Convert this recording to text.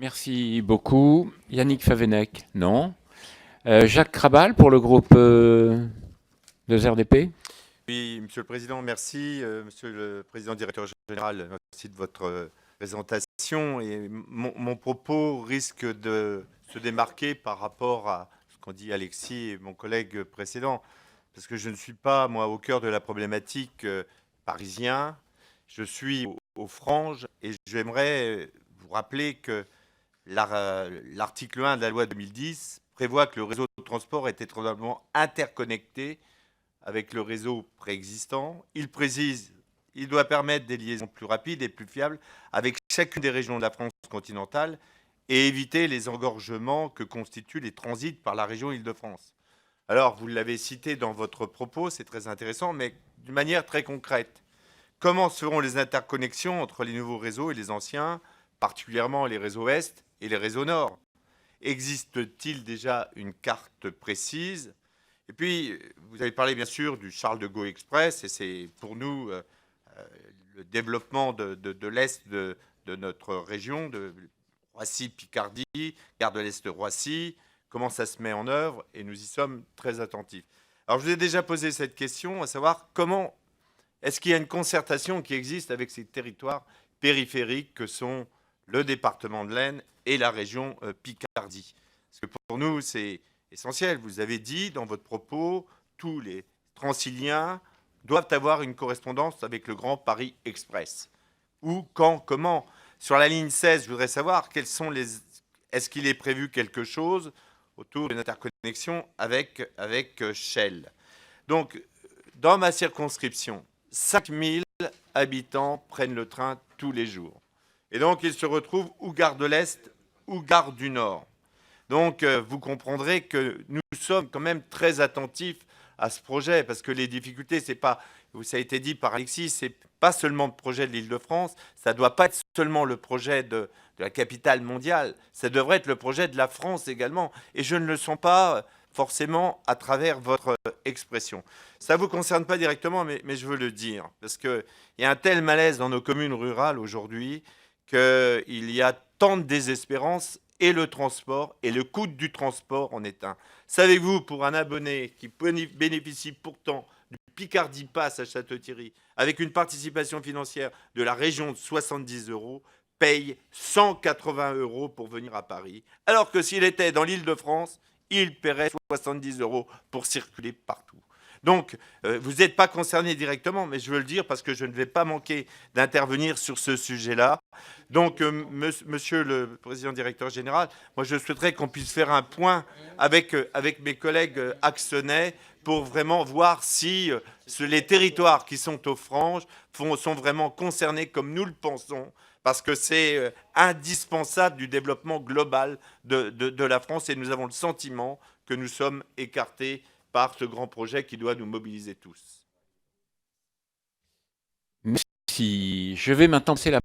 Merci beaucoup. Yannick Favennec, non. Jacques Krabal pour le groupe 2RDP. Oui, Monsieur le Président, merci. Monsieur le Président directeur général, merci de votre présentation. Et mon propos risque de se démarquer par rapport à ce qu'ont dit Alexis et mon collègue précédent, parce que je ne suis pas, moi, au cœur de la problématique parisien. Je suis aux franges et j'aimerais vous rappeler que l'article 1 de la loi 2010 prévoit que le réseau de transport est étroitement interconnecté avec le réseau préexistant. Il précise il doit permettre des liaisons plus rapides et plus fiables avec chacune des régions de la France continentale et éviter les engorgements que constituent les transits par la région Île-de-France. Alors, vous l'avez cité dans votre propos, c'est très intéressant, mais d'une manière très concrète. Comment seront les interconnexions entre les nouveaux réseaux et les anciens, particulièrement les réseaux Est et les réseaux Nord? Existe-t-il déjà une carte précise? Et puis, vous avez parlé bien sûr du Charles de Gaulle Express, et c'est pour nous le développement de l'Est de notre région, de Roissy-Picardie, Gare de l'Est de Roissy, comment ça se met en œuvre, et nous y sommes très attentifs. Alors, je vous ai déjà posé cette question, à savoir comment est-ce qu'il y a une concertation qui existe avec ces territoires périphériques que sont le département de l'Aisne et la région Picardie? Parce que pour nous, c'est essentiel. Vous avez dit dans votre propos, tous les Transiliens doivent avoir une correspondance avec le Grand Paris Express. Où, quand, comment? Sur la ligne 16, je voudrais savoir quels sont les. Est-ce qu'il est prévu quelque chose autour d'une interconnexion avec Shell? Donc, dans ma circonscription, 5000 habitants prennent le train tous les jours. Et donc, ils se retrouvent ou gare de l'Est ou gare du Nord. Donc, vous comprendrez que nous sommes quand même très attentifs à ce projet, parce que les difficultés, c'est pas, ça a été dit par Alexis, c'est pas seulement le projet de l'Île-de-France, ça ne doit pas être seulement le projet de la capitale mondiale, ça devrait être le projet de la France également. Et je ne le sens pas forcément à travers votre expression. Ça ne vous concerne pas directement, mais je veux le dire, parce qu'il y a un tel malaise dans nos communes rurales aujourd'hui qu'il y a tant de désespérance, et le transport, et le coût du transport en est un. Savez-vous, pour un abonné qui bénéficie pourtant du Picardie Pass à Château-Thierry, avec une participation financière de la région de 70 euros, paye 180 euros pour venir à Paris, alors que s'il était dans l'Île-de-France, il paierait 70 euros pour circuler partout. Donc, vous n'êtes pas concerné directement, mais je veux le dire parce que je ne vais pas manquer d'intervenir sur ce sujet-là. Donc, monsieur le président directeur général, moi je souhaiterais qu'on puisse faire un point avec mes collègues axonnais pour vraiment voir si les territoires qui sont aux franges sont vraiment concernés comme nous le pensons, parce que c'est indispensable du développement global de la France et nous avons le sentiment que nous sommes écartés par ce grand projet qui doit nous mobiliser tous. Merci. Je vais maintenant passer la